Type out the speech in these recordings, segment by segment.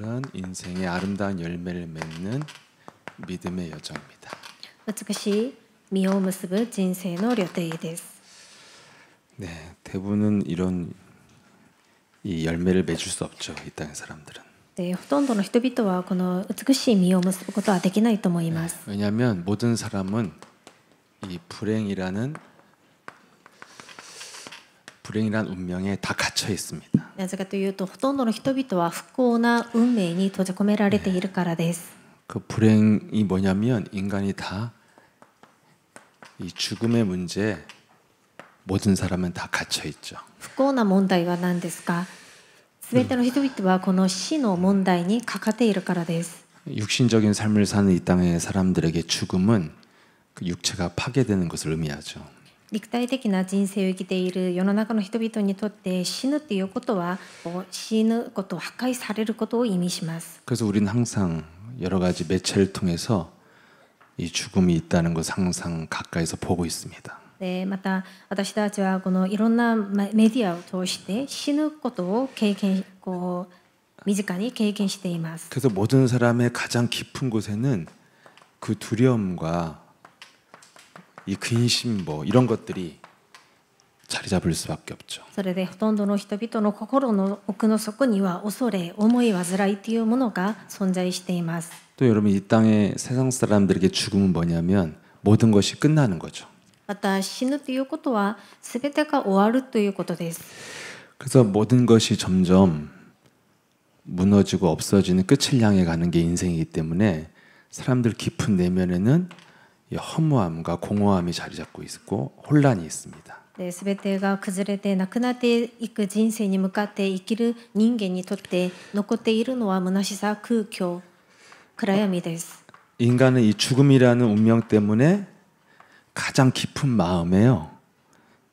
오늘은 인생의 아름다운 열매를 맺는 믿음의 여정입니다. 美しい実を結ぶ人生の旅程です。 네, 대부분은 이런 이 열매를 맺을 수 없죠. 이 땅의 사람들은. で、ほとんどの人々はこの美しい実を結ぶことはできないと思います。 왜냐하면 모든 사람은 이 불행이라는 운명에 다 갇혀 있습니다. なぜかというと、ほとんどの人々は不幸な運命に閉じ込められているからです。 그 불행이 뭐냐면 인간이 다 이 죽음의 문제에 모든 사람은 다 갇혀 있죠. 不幸な問題は何ですか？すべての人々はこの死の問題にかかっているからです。 육신적인 삶을 사는 이 땅의 사람들에게 죽음은 그 육체가 파괴되는 것을 의미하죠. 肉体的な人生を生きている世の中の人々にとって死ぬっていうことは死ぬこと破壊されることを意味します。 그래서 우리는 항상 여러 가지 매체를 통해서 이 죽음이 있다는 것을 항상 가까이서 보고 있습니다. でまた私たちはこのいろんなメディアを通して死ぬことを身近に経験しています。 그래서 모든 사람의 가장 깊은 곳에는 그 두려움과 이 근심 이런 것들이 자리 잡을 수밖에 없죠. それでほとんどの人々の心の奥の底には恐れ、思い煩いというものが存在しています。 또 여러분 이 땅의 세상 사람들에게 죽음은 뭐냐면 모든 것이 끝나는 거죠. また死ぬということは全てが終わるということです。 그래서 모든 것이 점점 무너지고 없어지는 끝을 향해 가는 게 인생이기 때문에 사람들 깊은 내면에는 허무함과 공허함이 자리 잡고 있고 혼란이 있습니다. 全てが崩れてなくなっていく人生に向かって生きる人間にとって残っているのは虚しさ、空虚、暗闇です。 인간은 이 죽음이라는 운명 때문에 가장 깊은 마음에요.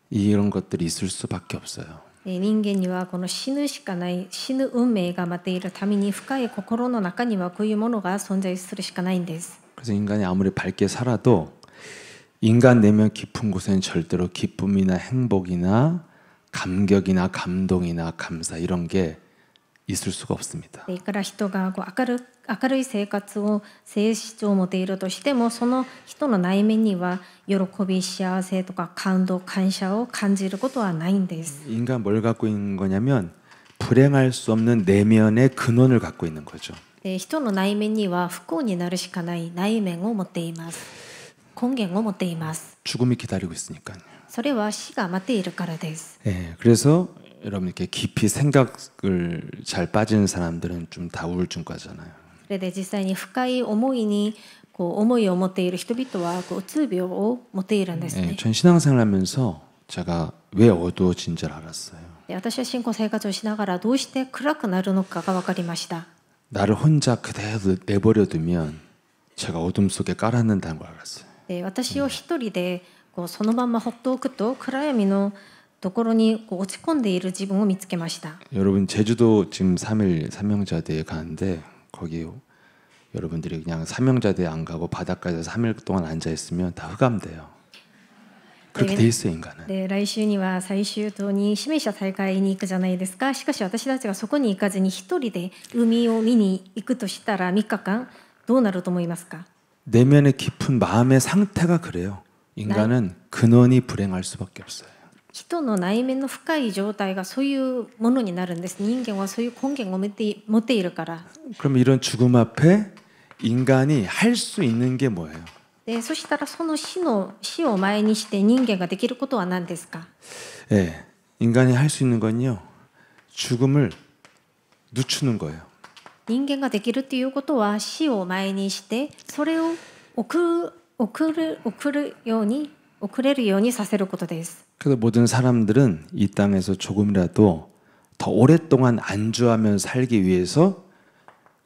이런 것들이 있을 수밖에 없어요. 人間にはこの死ぬしかない、死ぬ運命が待っているために深い心の中にはこういうものが存在するしかないんです。 그래서 인간이 아무리 밝게 살아도 인간 내면 깊은 곳에는 절대로 기쁨이나 행복이나 감격이나 감동이나 감사 이런 게 있을 수가 없습니다. いくら人が明るい生活を性質を持っているとしても、その人の内面には喜び、幸せとか感動、感謝を感じることはないんです。 인간 뭘 갖고 있는 거냐면 불행할 수 없는 내면의 근원을 갖고 있는 거죠. 人の内面には不幸になるしかない内面を持っています。根源を持っています。 죽음이 기다리고 있으니까요. それは死が待っているからです。 예, 그래서 여러분 이렇게 깊이 생각을 잘 빠지는 사람들은 좀 다 우울증과잖아요. それで実際に深い思いに思いを持っている人々はうつ病を持っているんですね。 예, 전 신앙생활하면서 제가 왜 어두워진 줄 알았어요. 私は信仰生活をしながらどうして暗くなるのかが分かりました。 나를 혼자 그대로 내버려두면 제가 어둠 속에 깔아놓는다는 걸 알았어요. 私を一人でそのまま放っておくと暗闇のところに落ち込んでいる自分を見つけました。 여러분 제주도 지금 3일 삼형자대에 가는데 거기 여러분들이 그냥 삼형자대 안 가고 바닷가에서 3일 동안 앉아 있으면 다 흑암돼요. 그렇게 돼 있어요 인간은. で来週には最終島に指名者大会に行くじゃないですか。しかし私たちがそこに行かずに一人で海を見に行くとしたら3日間どうなると思いますか？ 내면의 깊은 마음의 상태가 그래요. 인간은 근원이 불행할 수밖에 없어요. 人の内面の深い状態がそういうものになるんです。人間はそういう根源を持っているから。 그럼 이런 죽음 앞에 인간이 할 수 있는 게 뭐예요? でそしたらその死を前にして人間ができることは何ですか？ 예, 인간이 할 수 있는 건요. 죽음을 늦추는 거예요. 人間ができるっていうことは死を前にしてそれを遅れるようにさせることです。 그래서 모든 사람들은 이 땅에서 조금이라도 더 오랫동안 안주하면서 살기 위해서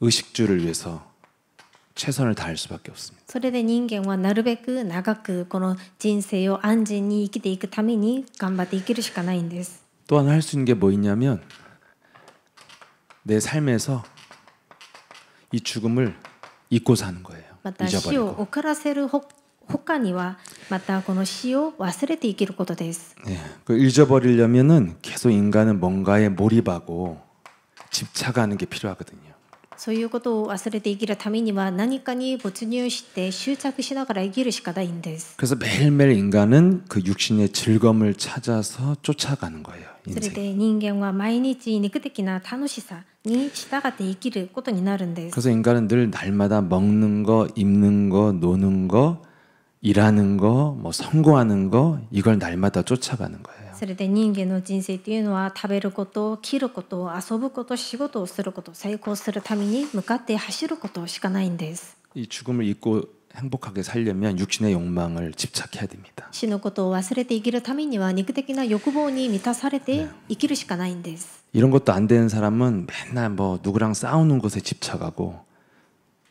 의식주를 위해서 최선을 다할 수밖에 없습니다. それで人間はなるべく長くこの人生を安全に生きていくために頑張って生きるしかないんです。 또 하나 할 수 있는 게 뭐 있냐면 내 삶에서 이 죽음을 잊고 사는 거예요. また死を 잊어버리고. 遅らせる他にはまたこの死を忘れて生きることです。 예, 그 잊어버리려면은 계속 인간은 뭔가에 몰입하고 집착하는 게 필요하거든요. そういうことを忘れて生きるためには何かに没入して執着しながら生きるしかないんです。 그래서 매일매일 인간은 그 육신의 즐거움을 찾아서 쫓아가는 거예요. それ 인생. で人間は毎日肉的な楽しさに従って生きることになるんです。 그래서 인간은 늘 날마다 먹는 거, 입는 거, 노는 거, 일하는 거, 뭐 성공하는 거 이걸 날마다 쫓아가는 거예요. それで人間の人生というのは食べること、着ること、遊ぶこと、仕事をすること、成功するために向かって走ることしかないんです。 이 죽음을 잊고 행복하게 살려면 육신의 욕망을 집착해야 됩니다. 死ぬことを忘れて生きるためには肉的な欲望に満たされて生きるしかないんです。 이런 것도 안 되는 사람은 맨날 뭐 누구랑 싸우는 것에 집착하고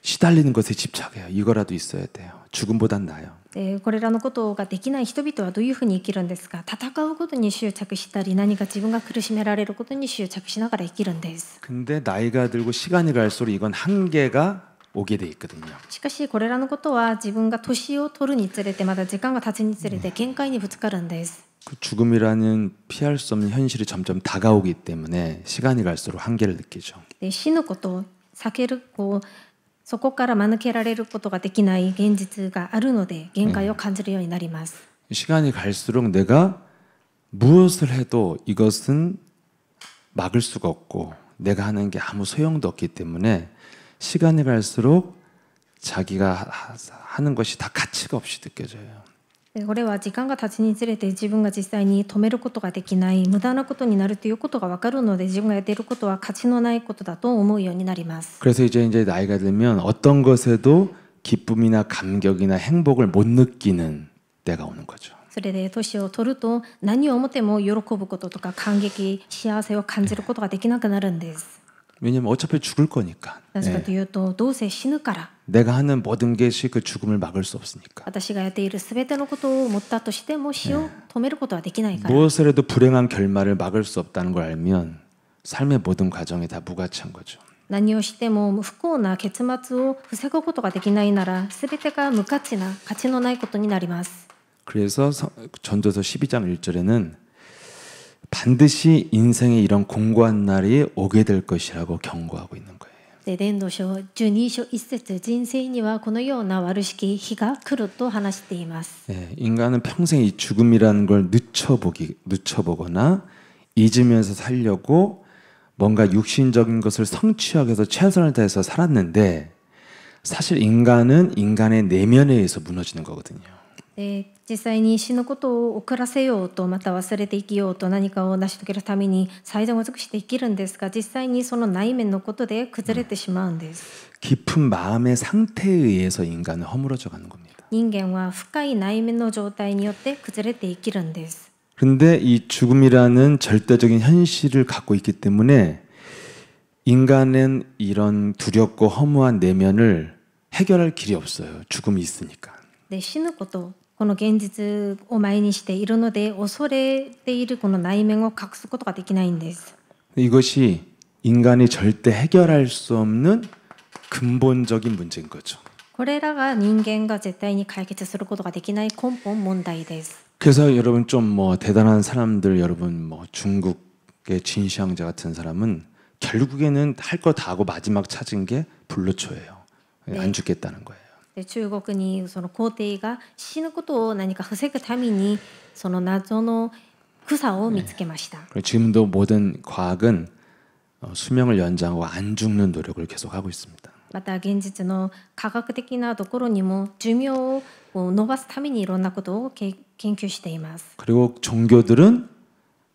시달리는 것에 집착해요. 이거라도 있어야 돼요. 죽음보단 나아요. これらのことができない人々はどういうふうに生きるんですか。戦うことに執着したり何か自分が苦しめられることに執着しながら生きるんです。 근데 나이가 들고 시간이 갈수록 이건 한계가 오게 돼 있거든요. しかしこれらのことは自分が年を取るにつれてまた時間が経つにつれて限界にぶつかるんです。 그 죽음이라는 피할 수 없는 현실이 점점 다가오기 때문에 시간이 갈수록 한계를 느끼죠. で死ぬことを避けるそこから免れられることができない現実があるので限界を感じるようになります。 시간이 갈수록 내가 무엇을 해도 이것은 막을 수가 없고 내가 하는 게 아무 소용도 없기 때문에 시간이 갈수록 자기가 하는 것이 다 가치가 없이 느껴져요. これは時間が経つにつれて自分が実際に止めることができない無駄なことになるということが分かるので自分がやっていることは価値のないことだと思うようになります。 그래서 이제 나이가 들면 어떤 것에도 기쁨이나 감격이나 행복을 못 느끼는 때가 오는 거죠. それで年を取ると何を思っても喜ぶこととか感激、幸せを感じることができなくなるんです。 왜냐면 어차피 죽을 거니까. なぜかというとどうせ死ぬから。 내가 하는 모든 것이 그 죽음을 막을 수 없으니까. 私がやっているすべてのことを思ったとしても死を止めることはできないから。 무엇을 해도 불행한 결말을 막을 수 없다는 걸 알면 삶의 모든 과정이 다 무가치한 거죠. 何をしても不幸な結末を防ぐことができないならすべてが無価値な価値のないことになります。 그래서 전도서 12장 1절에는 반드시 인생에 이런 공고한 날이 오게 될 것이라고 경고하고 있는 거예요. で伝道書12章1節人生にはこのような悪しき日が来ると話しています。 인간은 평생 이 죽음이라는 걸 늦춰보거나 잊으면서 살려고 뭔가 육신적인 것을 성취하기 위해서 최선을 다해서 살았는데 사실 인간은 인간의 내면에 의해서 무너지는 거거든요. で実際に死ぬことを遅らせようとまた忘れて生きようと何かを成し遂げるために最善を尽くして生きるんですが実際にその内面のことで崩れてしまうんです。 깊은 마음의 상태에 의해서 인간은 허물어져 가는 겁니다. 人間は深い内面の状態によって崩れて生きるんです。 그런데 이 죽음이라는 절대적인 현실을 갖고 있기 때문에 인간은 이런 두렵고 허무한 내면을 해결할 길이 없어요. 죽음이 있으니까. で死ぬことこの現実を前にしているので恐れているこの内面を隠すことができないんです。 이것이 인간이 절대 해결할 수 없는 근본적인 문제인 거죠. これらが人間が絶対に解決することができない根本問題です。 그래서 여러분 좀 뭐 대단한 사람들 여러분 뭐 중국의 진시황제 같은 사람은 결국에는 할 거 다 하고 마지막 찾은 게 불로초예요. 안 죽겠다는 거예요. で中国にその皇帝が死ぬことを何か防ぐためにその謎の草を見つけました。 지금도 모든 과학은 수명을 연장하고 안 죽는 노력을 계속하고 있습니다. また現実の科学的なところにも寿命を伸ばすためにいろんなことを研究しています。 그리고 종교들은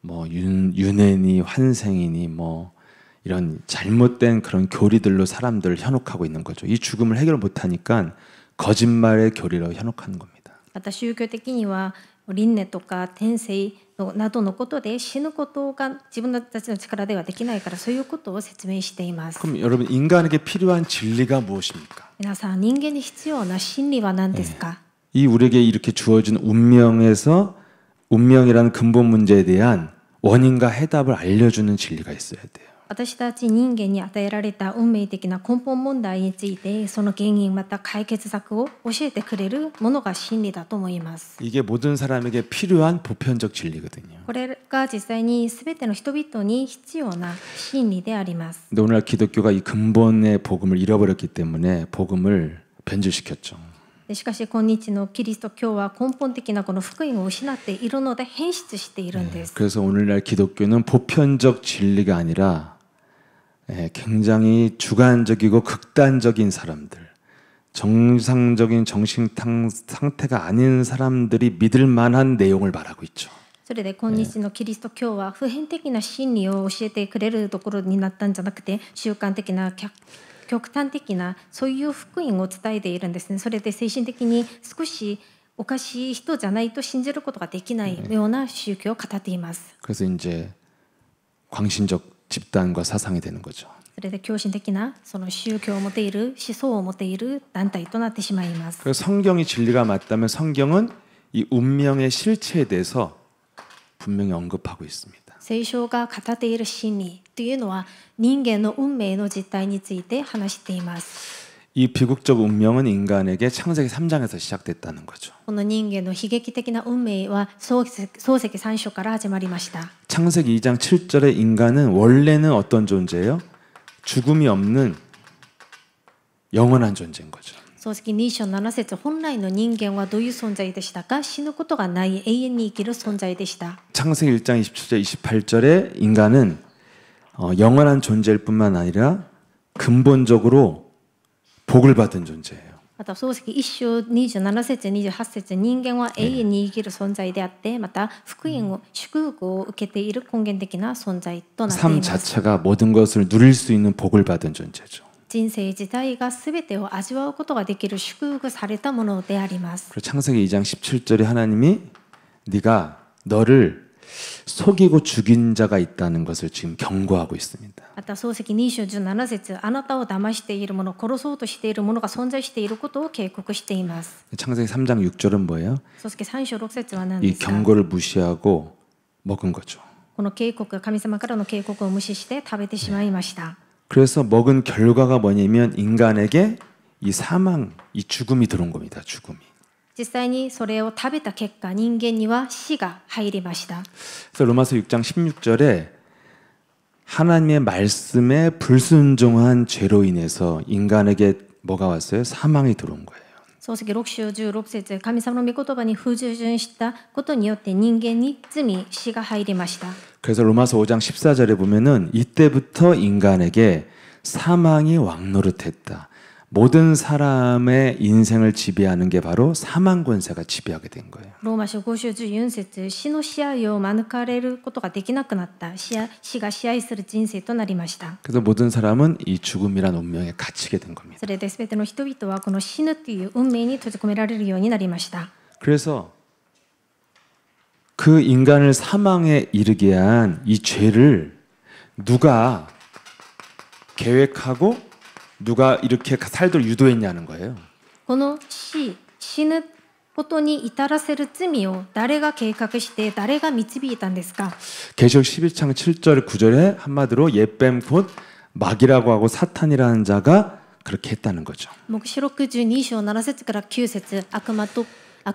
뭐 윤회니 환생이니 뭐 이런 잘못된 그런 교리들로 사람들을 현혹하고 있는 거죠. 이 죽음을 해결 못하니까 거짓말의 교리로 현혹하는 겁니다. また宗教的には輪廻とか転生などのことで死ぬことが自分たちの力ではできないからそういうことを説明しています。 그럼 여러분 인간에게 필요한 진리가 무엇입니까? 皆さん人間に必要な真理は何ですか？ 이 우리에게 이렇게 주어진 운명에서 운명이라는 근본 문제에 대한 원인과 해답을 알려주는 진리가 있어야 돼요. 私たち人間に与えられた運命的な根本問題についてその原因また解決策を教えてくれるものが真理だと思います。 이게 모든 사람에게 필요한 보편적 진리거든요. これが実際に全ての人々に必要な真理であります。 근데 오늘날 기독교가 이 근본의 복음을 잃어버렸기 때문에 복음을 변질시켰죠. でしかし今日のキリスト教は根本的なこの福音を失っているので変質しているんです。 그래서 오늘날 기독교는 보편적 진리가 아니라 굉장히 주관적이고 극단적인 사람들, 정상적인 정신 상태가 아닌 사람들이 믿을 만한 내용을 말하고 있죠. それで今日のキリスト教は普遍的な真理を教えてくれるところになったんじゃなくて習慣的な極端的なそういう福音を伝えているんですね。それで精神的に少しおかしい人じゃないと信じることができないような宗教を語っています。 그래서 이제 광신적 집단과 사상이 되는 거죠. それで狂信的なその宗教を持っている思想を持っている団体となってしまいます。 그래서 성경이 진리가 맞다면 성경은 이 운명의 실체에 대해서 분명히 언급하고 있습니다. 聖書が語っている真理というのは人間の運命の実態について話しています。 이 비극적 운명은 인간에게 창세기 3장에서 시작됐다는 거죠. この人間の悲劇的な運命は創世3章から始まりました。 창세기 2장 7절에 인간은 원래는 어떤 존재예요? 죽음이 없는 영원한 존재인 거죠. 創世記2章7節本来の人間はどういう存在でしたか？死ぬことがない永遠に生きる存在でした。 창세기 1장 27절 28절에 인간은 영원한 존재일 뿐만 아니라 근본적으로 복을 받은 존재예요. また創世記1章27節28節人間は永遠に生きる存在であってまた福音を祝福を受けている根源的な存在となってい 삶 ます。 자체가 모든 것을 누릴 수 있는 복을 받은 존재죠. 人生自体が全てを味わうことができる祝福されたものであります。 그래서 창세기 2장 17절에 하나님이 네가 너를 속이고 죽인 자가 있다는 것을 지금 경고하고 있습니다. また創世記2章17節あなたを騙している者殺そうとしている者が存在していることを警告しています。 창세기 3장 6절은 뭐예요? 創世記3章6節は何 이 ですか？ 경고를 무시하고 먹은 거죠. この警告、神様からの警告を無視して食べてしまいました。 그래서 먹은 결과가 뭐냐면 인간에게 이 사망, 이 죽음이 들어온 겁니다. 죽음이. 実際にそれを食べた結果、人間には死が入りました。 그래서 로마서 6장 16절에 하나님의 말씀에 불순종한 죄로 인해서 인간에게 뭐가 왔어요? 사망이 들어온 거예요. 創世記6章16節神様の御言葉に不従順したことによって人間に罪、死が入りました。 그래서 로마서 5장 14절에 보면은 이때부터 인간에게 사망이 왕노릇했다. 모든 사람의 인생을 지배하는 게 바로 사망 권세가 지배하게 된 거예요. ローマ書5章14節死の支配を免れることができなくなった死が支配する人生となりました。 그래서 모든 사람은 이 죽음이란 운명에 갇히게 된 겁니다. それで全ての人々はこの死ぬという運命に閉じ込められるようになりました。 그래서 그 인간을 사망에 이르게 한 이 죄를 누가 계획하고 누가 이렇게 살도록 유도했냐는 거예요. この死ぬことに至らせる罪を誰が計画して誰が導いたんですか？ 계시록 11장 7절 9절에 한마디로 옛뱀 곧 마귀라고 하고 사탄이라는 자가 그렇게 했다는 거죠. 黙示録12章7節から9節悪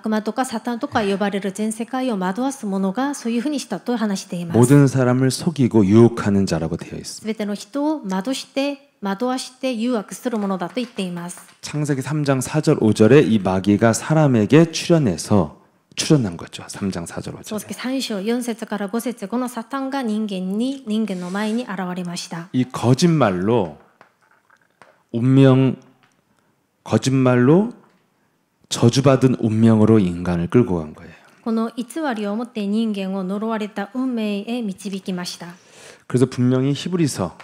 魔とかサタンとか呼ばれる全世界を惑わす者がそういうふうにしたと話しています。 모든 사람을 속이고 유혹하는 자라고 되어 있습니다. すべての人を惑わして誘惑するものだと言っています。 창세기 3장 4절 5절에 이 마귀가 사람에게 출현한 거죠. 3장 4절 創世記 5절에. 3章4節から5節このサタンが人間の前に現れました。 이 거짓말로 저주받은 운명으로 인간을 끌고 간 거예요. この偽りをもって人間を呪われた運命へ導きました。 그래서 분명히 히브리서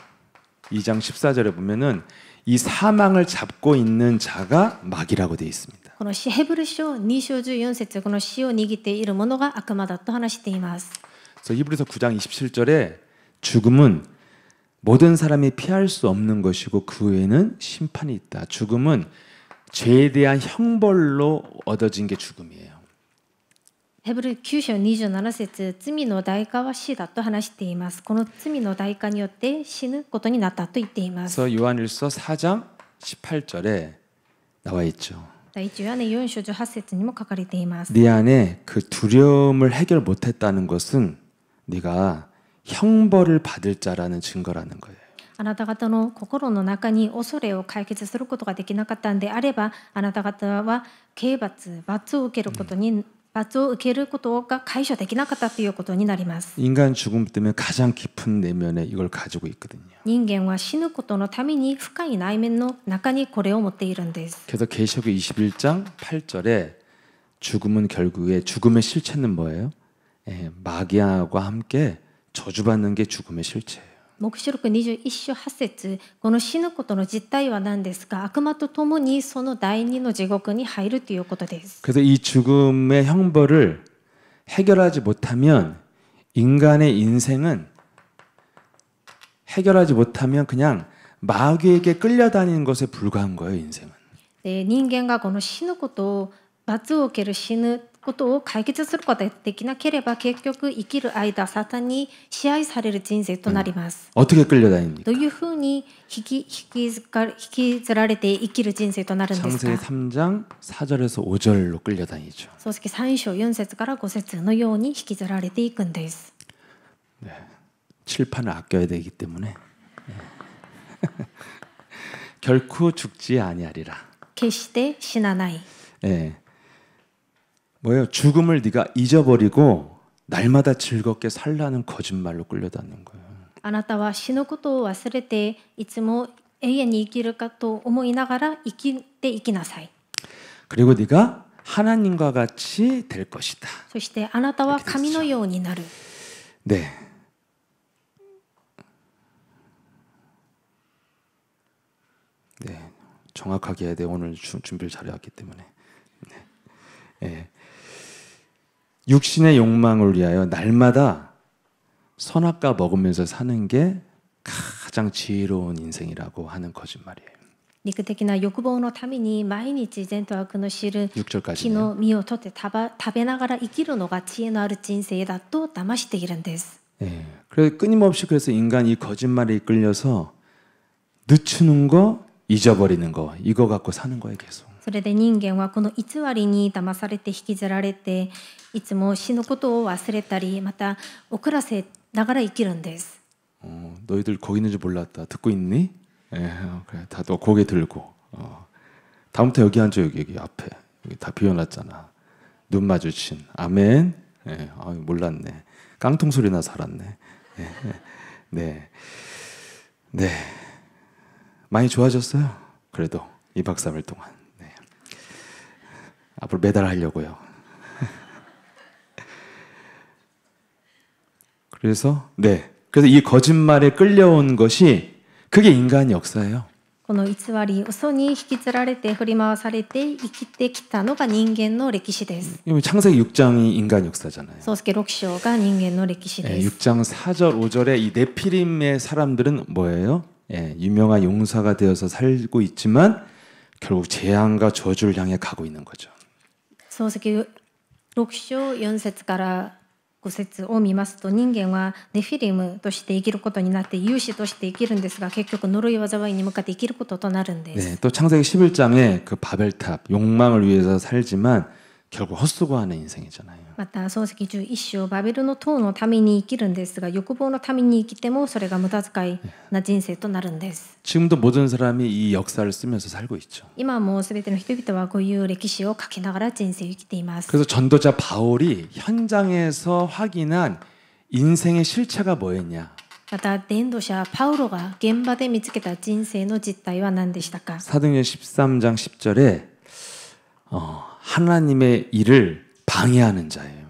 2장 14절에 보면은 이 사망을 잡고 있는 자가 마귀라고 되어 있습니다. このヘブル書2章14節この死を握っている者が悪魔だと話しています。 그래서 히브리서 9장 27절에 죽음은 모든 사람이 피할 수 없는 것이고 그 외에는 심판이 있다. 죽음은 죄에 대한 형벌로 얻어진 게 죽음이에요. ヘブル9章27節、罪の代価は死だと話しています。この罪の代価によって死ぬことになったと言っています。 그래서 요한일서 4장 18절에 나와 있죠. 第一ヨハネ4章18節にも書かれています。 네 안에 그 두려움을 해결 못했다는 것은 네가 형벌을 받을 자라는 증거라는 거예요. あなた方の心の中に恐れを解決することができなかったんであれば、あなた方は刑罰、罰を受けることが解消できなかったということになります。 인간 죽음 때문에 가장 깊은 내면에 이걸 가지고 있거든요. 人間は死ぬことのために深い内面の中にこれを持っているんです。 그래서 계시록 21장 8절에 죽음은 결국에 죽음의 실체는 뭐예요? 마귀와 함께 저주받는 게 죽음의 실체예요. 黙示録21章8節、この死ぬことの実態は何ですか？悪魔と共にその第二の地獄に入るということです。 그래서 이 죽음의 형벌을 해결하지 못하면 인간의 인생은 해결하지 못하면 그냥 마귀에게 끌려다니는 것에 불과한 거예요, 인생은. で、人間がこの死ぬことを罰を受ける死ぬことを解決することができなければ、結局生きる間サタンに支配される人生となります。 어떻게 끌려다닙니까? どういうふうに引きずられて生きる人生となるんです 창세기 か？ 3장 4절에서 5절로 끌려다니죠. 漱石3章4節から5節のように引きずられていくんです。 칠판을 아껴야 되기 때문에 결코 죽지 아니하리라. 決して死なない。 예. 뭐예요? 죽음을 네가 잊어버리고 날마다 즐겁게 살라는 거짓말로 끌려다니는 거예요. あなたは死ぬことを忘れていつも永遠に生きるかと思いながら生きていきなさい。 그리고 네가 하나님과 같이 될 것이다. そしてあなたは神のようになる。 네. 네. 정확하게 해야 돼. 오늘 준비를 잘해왔기 때문에. 네. 네. 육신의 욕망을 위하여 날마다 선악과 먹으면서 사는 게 가장 지혜로운 인생이라고 하는 거짓말이에요. 肉的な欲望のために毎日善と悪の知る 6절까지 木の実を取って食べながら生きるのが知恵のある人生だと騙しているんです。 예. 그래서 끊임없이 그래서 인간이 거짓말에 이끌려서 늦추는 거, 잊어버리는 거 이거 갖고 사는 거예요, 계속. それで人間はこの偽りに騙されて引きずられて、いつも死ぬことを忘れたり、また遅らせながら生きるんです。 너희들 거기 있는 줄 몰랐다. 듣고 있니? 예, 그래. 다 너 고개 들고. 다음부터 여기 앉아, 여기 앞에. 여기 다 비워놨잖아. 눈 마주친. 아멘. 예, 몰랐네. 깡통 소리나 살았네. 예, 네, 네. 많이 좋아졌어요. 그래도 2박 3일 동안. 네. 앞으로 매달 하려고요. 그래서 네. 그래서 이 거짓말에 끌려온 것이 그게 인간의 역사예요. この偽り、嘘に引きずられて振り回されて生きてきたのが人間の歴史です。 창세기 6장이 인간 역사잖아요. 漱石6章が人間の歴史です。 6장 4절 5절에 이 네피림의 사람들은 뭐예요? 유명한 용사가 되어서 살고 있지만 결국 재앙과 저주를 향해 가고 있는 거죠. 漱石6章4節から5節を見ますと、人間はネフィリムとして生きることになって勇士として生きるんですが、結局呪い災いに向かって生きることとなるんです。 네, 또 창세기 11장에 그 바벨탑 욕망을 위해서 살지만 결국 헛수고하는 인생이잖아요. また漱石11章、バベルの塔のために生きるんですが、欲望のために生きてもそれが無駄遣いな人生となるんです。 지금도 모든 사람이 이 역사를 쓰면서 살고 있죠. 今もすべての人々はこういう歴史を書きながら人生を生きています。 그래서 전도자 바울이 현장에서 확인한 인생의 실체가 뭐였냐? また伝道者パウロが現場で見つけた人生の実態は何でしたか？ 사도행전 13장 10절에 하나님의 일을 방해하는 자예요.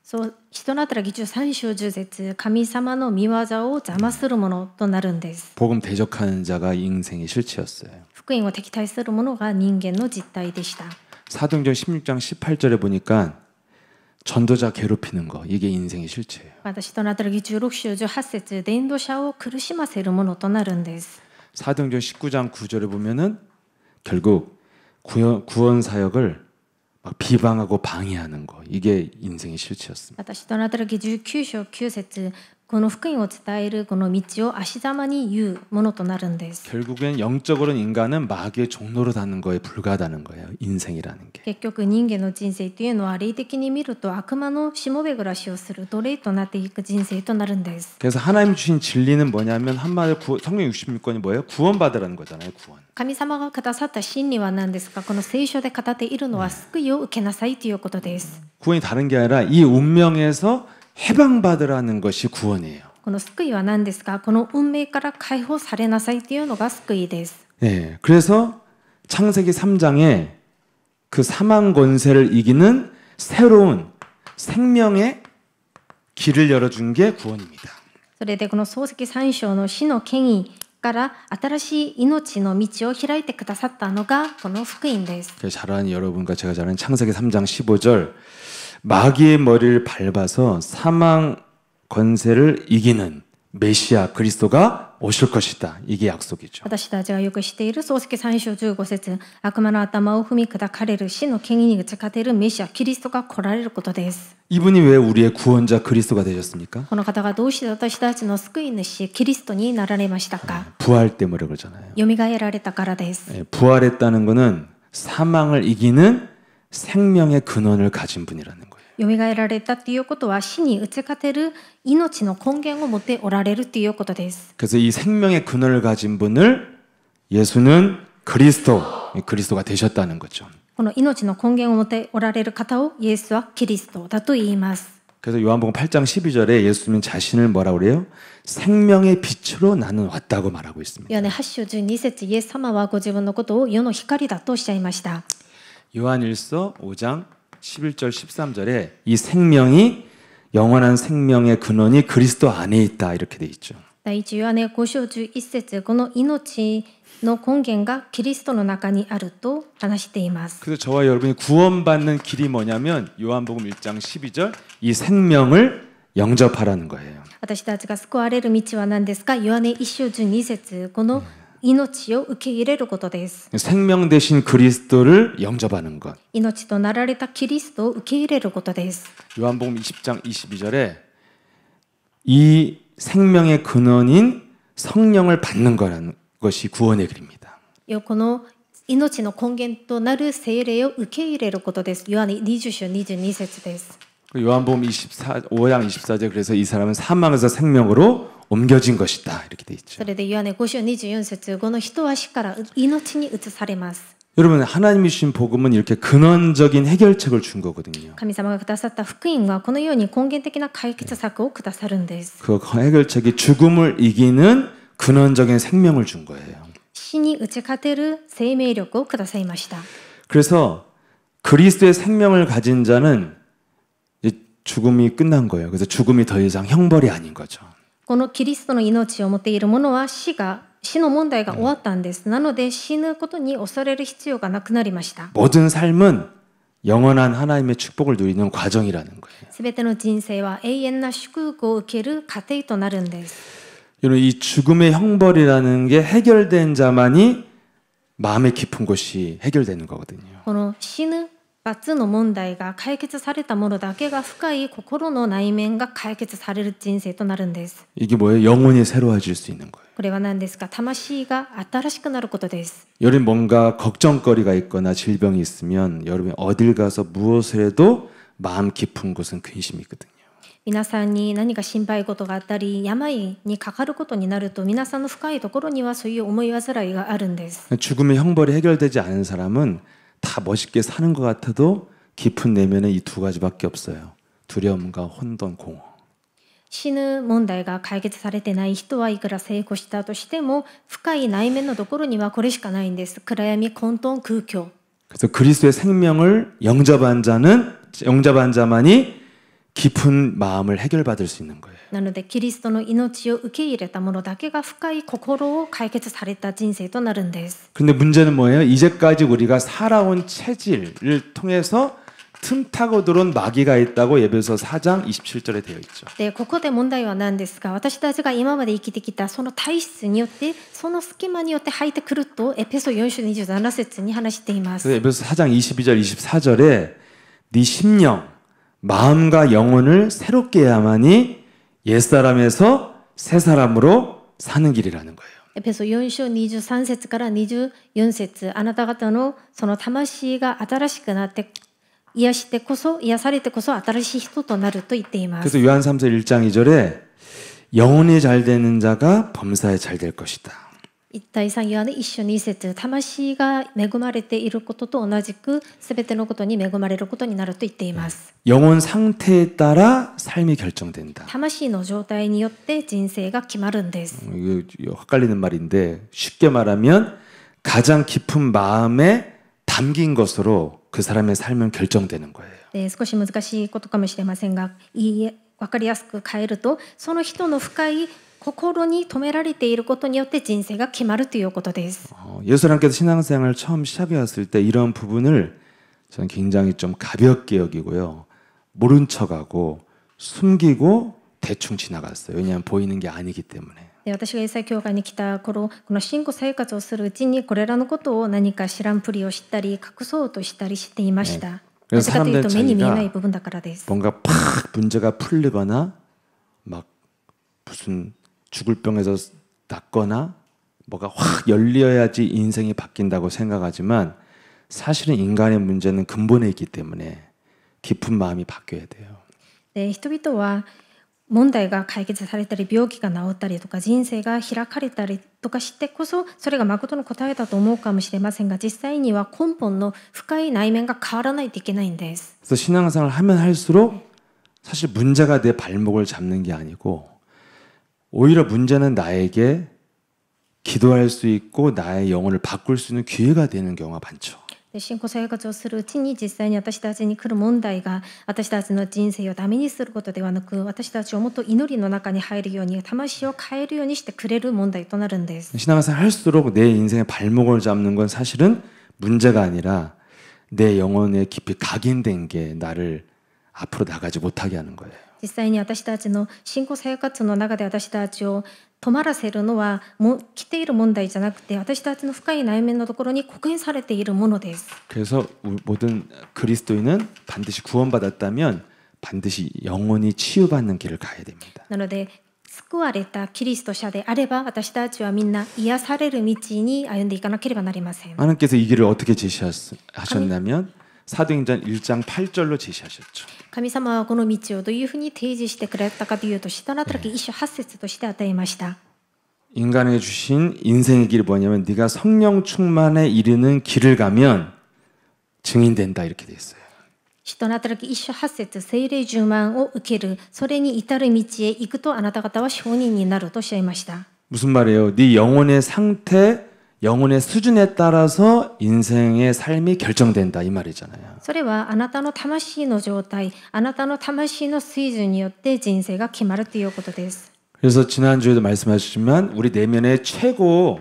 そう人の働き13章10節、神様の御業を邪魔するものとなるんです。 복음 대적하는 자가 인생의 실체였어요. 福音を敵対するものが人間の実態でした。 사도행전 16장 18절에 보니까 전도자 괴롭히는 거 이게 인생의 실체예요. また人の働き16章18節、伝道者を苦しませるものとなるんです。 사도행전 19장 9절에 보면은 결국 구원 사역을 막 비방하고 방해하는 거 이게 인생의 실체였습니다. 私との働き19章9節この福音を伝えるこの道を足ざまに言うものとなるんです。 결국엔 영적으로는 인간은 마귀의 종로로 닿는 거에 불과하다는 거예요. 인생이라는 게. 結局人間の人生というのは霊的に見ると悪魔のしもべ暮らしをする奴隷となっていく人生となるんです。 그래서 하나님 주신 진리는 뭐냐면 한마디로 성경 66권이 뭐예요? 구원받으라는 거잖아요. 구원. 神様がくださった真理は何ですか。この聖書で語っているのは救いを受けなさいということです。 구원이 다른 게 아니라 이 운명에서 해방받으라는 것이 구원이에요. この救いは何ですか。この運命から解放されなさいというのが救いです。 네, 그래서 창세기 3장에 그 사망 권세를 이기는 새로운 생명의 길을 열어준 게 구원입니다. それでこの創世記3章の死の権威から新しい命の道を開いてくださったのがこの福音です。 잘 아는 여러분과 제가 잘 아는 창세기 3장 15절 마귀의 머리를 밟아서 사망 권세를 이기는 메시아 그리스도가 오실 것이다. 이게 약속이죠. 私たちがよく知っている創世記3章15節悪魔の頭を踏み砕かれる死の権威に打ち勝てるメシアキリストが来られることです。 이분이 왜 우리의 구원자 그리스도가 되셨습니까? この方がどうして私たちの救い主キリストになられましたか。 부활 때문에 그러잖아요. よみがえられたからです。 부활했다는 것은 사망을 이기는 생명의 근원을 가진 분이라는 거예요. よみがえられたということは死に打ち勝てる命の根源を持っておられるということです。 그래서 이 생명의 근원을 가진 분을 예수는 그리스도가 되셨다는 거죠. この命の根源を持っておられる方をイエスはキリストだと言います。 그래서 요한복음 8장 12절에 예수님은 자신을 뭐라고 그래요? 생명의 빛으로 나는 왔다고 말하고 있습니다. ヨハネ8章12節イエス様はご自分のことを世の光だとおっしゃいました。 요한일서 5장 11절 13절에 이 생명이 영원한 생명의 근원이 그리스도 안에 있다 이렇게 돼 있죠. 第一ヨハネ5章11節この命の根源がキリストの中にあると話しています。 그래서 저와 여러분이 구원받는 길이 뭐냐면 요한복음 1장 12절 이 생명을 영접하라는 거예요. 私たちが救われる道は何ですか。ヨハネ1章12節この命を受け入れることです。 생명 대신 그리스도를 영접하는 것. 命となられたキリストを受け入れることです。 요한복음 20장 22절에 이 생명의 근원인 성령을 받는 거라는 것이 구원의 길입니다. この命の根源となる聖霊を受け入れることです。ヨハネ20章22節です。 요한복음 5장 24절 그래서 이 사람은 사망에서 생명으로 옮겨진 것이다 이렇게 돼 있죠. それでヨハネ5章24節この人は死から命に移されます。 여러분 하나님이 주신 복음은 이렇게 근원적인 해결책을 준 거거든요. 神様がくださった福音はこのように根源的な解決策をくださるんです。 그 해결책이 죽음을 이기는 근원적인 생명을 준 거예요. 死に打ち勝てる生命力をくださいました。 그래서 그리스도의 생명을 가진 자는 죽음이 끝난 거예요. 그래서 죽음이 더 이상 형벌이 아닌 거죠. このキリストの命を持っている者は死の問題が終わったんです。なので死ぬことに恐れる必要がなくなりました。 모든 삶은 영원한 하나님의 축복을 누리는 과정이라는 거예요. すべての人生は永遠な祝福を受ける過程となるんです。 여러분 이 죽음의 형벌이라는 게 해결된 자만이 마음의 깊은 곳이 해결되는 거거든요. この死ぬ罰の問題が解決されたものだけが深い心の内面が解決される人生となるんです。 이게 뭐예요? 영혼이 새로워질 수 있는 거예요. これは何ですか。魂が新しくなることです。 여러분 뭔가 걱정거리가 있거나 질병이 있으면 여러분이 어딜 가서 무엇을 해도 마음 깊은 곳은 근심이 있거든요. 皆さんに何か心配事があったり病にかかることになると皆さんの深いところにはそういう思い煩いがあるんです。 죽음의 형벌이 해결되지 않은 사람은 다 멋있게 사는 것 같아도 깊은 내면에 이 두 가지밖에 없어요. 두려움과 혼돈, 공허. 死ぬ問題が解決されてない人はいくら成功したとしても深い内面のところにはこれしかないんです。暗闇、混沌、空虚。 그래서 그리스도의 생명을 영접한 자만이 깊은 마음을 해결받을 수 있는 거예요. なのでキリストの命を受け入れた者だけが深い心を解決された人生となるんです。 근데 문제는 뭐예요? 이제까지 우리가 살아온 체질을 통해서 틈타고 들어온 마귀가 있다고 에베소 4장 27절에 되어 있죠. でここで問題は何ですか、私たちが今まで生きてきたその体質によってその隙間によって入ってくるとエペソ4章27節に話しています。 그래서 에베소 4장 22절 24절에 네 심령, 마음과 영혼을 새롭게 해야만이 옛사람에서 새 사람으로 사는 길이라는 거예요. エペソ4章23節から24節、あなた方のその魂が新しくなって癒されてこそ新しい人となると言っています。 그래서 요한 3서 1장 2절에 영혼이 잘 되는 자가 범사에 잘 될 것이다. 第3ヨハネ1章2節、魂が恵まれていることと同じくすべてのことに恵まれることになると言っています。 영혼 상태에 따라 삶이 결정된다. 魂の状態によって人生が決まるんです。 이거 헷갈리는 말인데 쉽게 말하면 가장 깊은 마음에 담긴 것으로 그 사람의 삶은 결정되는 거예요. で少し難しいことかもしれませんが、分かりやすく変えると、その人の深い心に留められていることによって人生が決まるということです。 예수님께서 신앙생활을 처음 시작해왔을 때 이런 부분을 저는 굉장히 좀 가볍게 여기고요. 모른 척하고 숨기고 대충 지나갔어요. 왜냐하면 보이는 게 아니기 때문에. で私がイエス会教会に来た頃、この信仰生活をするうちにこれらのことを何か知らんぷりを知ったり隠そうとしたりしていました。なぜかというと目に見えない部分だからです。 뭔가 팍 문제가 풀리거나 막 무슨 죽을 병에서 낫거나 뭐가 확 열려야지 인생이 바뀐다고 생각하지만 사실은 인간의 문제는 근본에 있기 때문에 깊은 마음이 바뀌어야 돼요. で人々は問題が解決されたり病気が治ったりとか人生が開かれたりとかしてこそそれが誠の答えだと思うかもしれませんが、実際には根本の深い内面が変わらないといけないんです。 그래서 신앙생활을 하면 할수록 사실 문제가 내 발목을 잡는 게 아니고 오히려 문제는 나에게 기도할 수 있고 나의 영혼을 바꿀 수 있는 기회가 되는 경우가 많죠. で信仰生活をするうちに実際に私たちに来る問題が私たちの人生をダメにすることではなく、私たちをもっと祈りの中に入るように魂を変えるようにしてくれる問題となるんです。 신앙생활 할수록 내 인생의 발목을 잡는 건 사실은 문제가 아니라 내 영혼에 깊이 각인된 게 나를 앞으로 나가지 못하게 하는 거예요. 実際に私たちの信仰生活の中で私たちを止まらせるのは来ている問題じゃなくて、私たちの深い内面のところに刻印されているものです。 그래서 모든 그리스도인은 반드시 구원받았다면 반드시 영혼이 치유받는 길을 가야 됩니다. なので救われたキリスト者であれば私たちはみんな癒される道に歩んでいかなければなりません。 하나님께서 이 길을 어떻게 제시하셨냐면 사도행전 1장 8절로 제시하셨죠. 神様はこの道をどういうふうに提示してくれたかというと、使徒の働き1章8節として与えました。 인간에게 주신 인생의 길이 뭐냐면 네가 성령 충만에 이르는 길을 가면 증인된다 이렇게 돼 있어요. 使徒の働き1章8節、聖霊充満を受ける、それに至る道へ行くとあなた方は証人になるとおっしゃいました。 무슨 말이에요? 네 영혼의 상태, 영혼의 수준에 따라서 인생의 삶이 결정된다 이 말이잖아요. それはあなたの魂の状態、あなたの魂の水準によって人生が決まるということです。 그래서 지난주에도 말씀하셨지만 우리 내면의 최고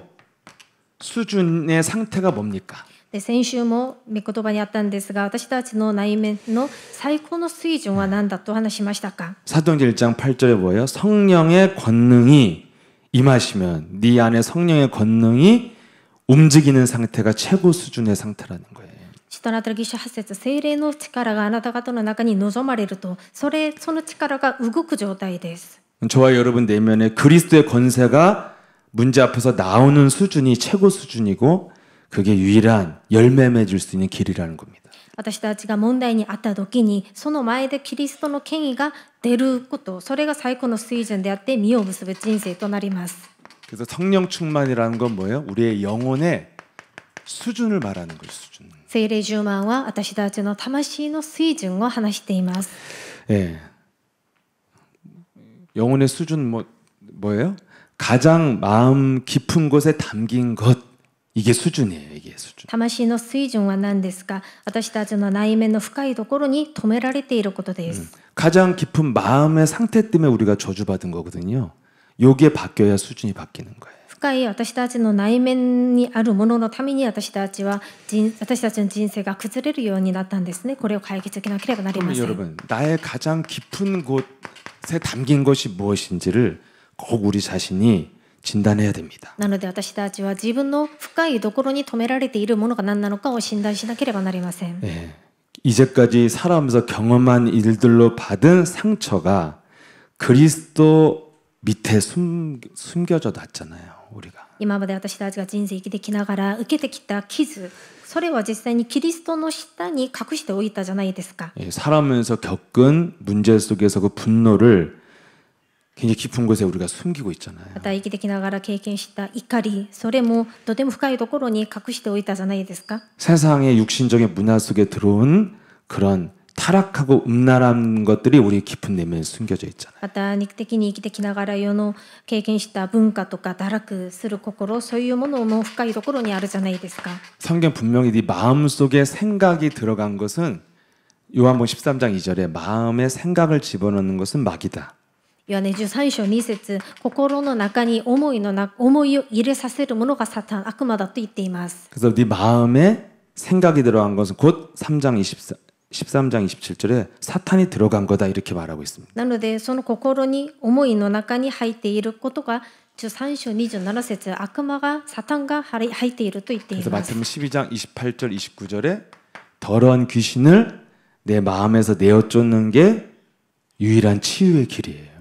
수준의 상태가 뭡니까? で先週も御言葉にあったんですが、私たちの内面の最高の水準は何だと話しましたか。 사도행전 1장 8절에 뭐예요? 성령의 권능이 임하시면 네 안에 성령의 권능이 움직이는 상태가 최고 수준의 상태라는 거예요. 使徒の働き1章8節、聖霊の力があなた方の中に望まれると、その力が動く状態です。 저와 여러분 내면에 그리스도의 권세가 문제 앞에서 나오는 수준이 최고 수준이고 그게 유일한 열매 맺을 수 있는 길이라는 겁니다. 私たちが問題にあった時にその前でキリストの権威が出ること、それが最高の水準であって実を結ぶ人生となります。 그래서 성령 충만이라는 건 뭐예요? 우리의 영혼의 수준을 말하는 거예요. 수준. 聖霊充満は私たちの魂の水準を話しています。 예. 영혼의 수준 뭐예요? 가장 마음 깊은 곳에 담긴 것 이게 수준이에요. 이게 수준. 魂の水準は何ですか。私たちの内面の深いところに止められていることです。 가장 깊은 마음의 상태 때문에 우리가 저주받은 거거든요. 여기에 바뀌어야 수준이 바뀌는 거예요. 深い私たちの内面にあるもののために私たちの人生が崩れるようになったんですね。これを解決しなければなりま 그러면 せん。 여러분 나의 가장 깊은 곳에 담긴 것이 무엇인지를 꼭 우리 자신이 진단해야 됩니다. なので私たちは自分の深いところに止められているものが何なのかを診断しなければなりません。 예, 이제까지 살아오면서 경험한 일들로 받은 상처가 그리스도 밑에 숨겨져 놨잖아요. 우리가. 今まで私たちが人生生きてきながら受けてきた傷、それは実際にキリストの下に隠しておいたじゃないですか。 예, 살아오면서 겪은 문제 속에서 그 분노를 굉장히 깊은 곳에 우리가 숨기고 있잖아요. また生きてきながら経験した怒り、それもとても深いところに隠しておいたじゃないですか。 세상의 육신적인 문화 속에 들어온 그런 타락하고 음란한 것들이 우리 깊은 내면에 숨겨져 있잖아요. また肉的に生きてきながら世の経験した文化とか堕落する心、そういうものも深いところにあるじゃないですか。 성경 분명히 네 마음속에 생각이 들어간 것은 요한복음 13장 2절에 마음에 생각을 집어넣는 것은 마귀다. ヨハネ13章2節、心の中に思いを入れさせるものがサタン、悪魔だと言っています。 그래서 네 마음에 생각이 들어간 것은 곧 13장 27절에 사탄이 들어간 거다 이렇게 말하고 있습니다. なのでその心に思いの中に入っていることが13章27節、悪魔がサタンが入っていると言ってい 그래서 ます。 마태복음 12장 28절 29절에 더러운 귀신을 내 마음에서 내어 쫓는 게 유일한 치유의 길이에요.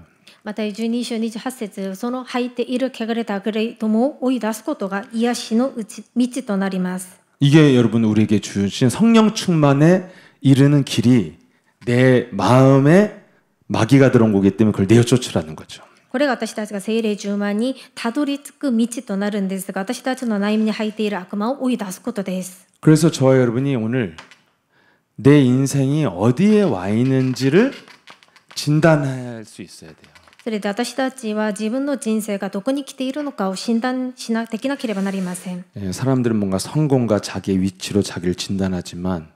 また12章28節、その入っている汚れた悪霊どもを追い出すことが癒しの道となります。 이게 여러분 우리에게 주신 성령 충만에 이르는 길이 내 마음에 마귀가 들어온 거기 때문에 그걸 내어 쫓으라는 거죠. これが私たちが聖霊充満にたどり着く道となるんですが、私たちの内面に入っている悪魔を追い出すことです。 그래서 저와 여러분이 오늘 내 인생이 어디에 와 있는지를 진단할 수 있어야 돼요. それで私たちは自分の人生がどこに来ているのかを診断できなければなりません。 예, 사람들은 뭔가 성공과 자기의 위치로 자기를 진단하지만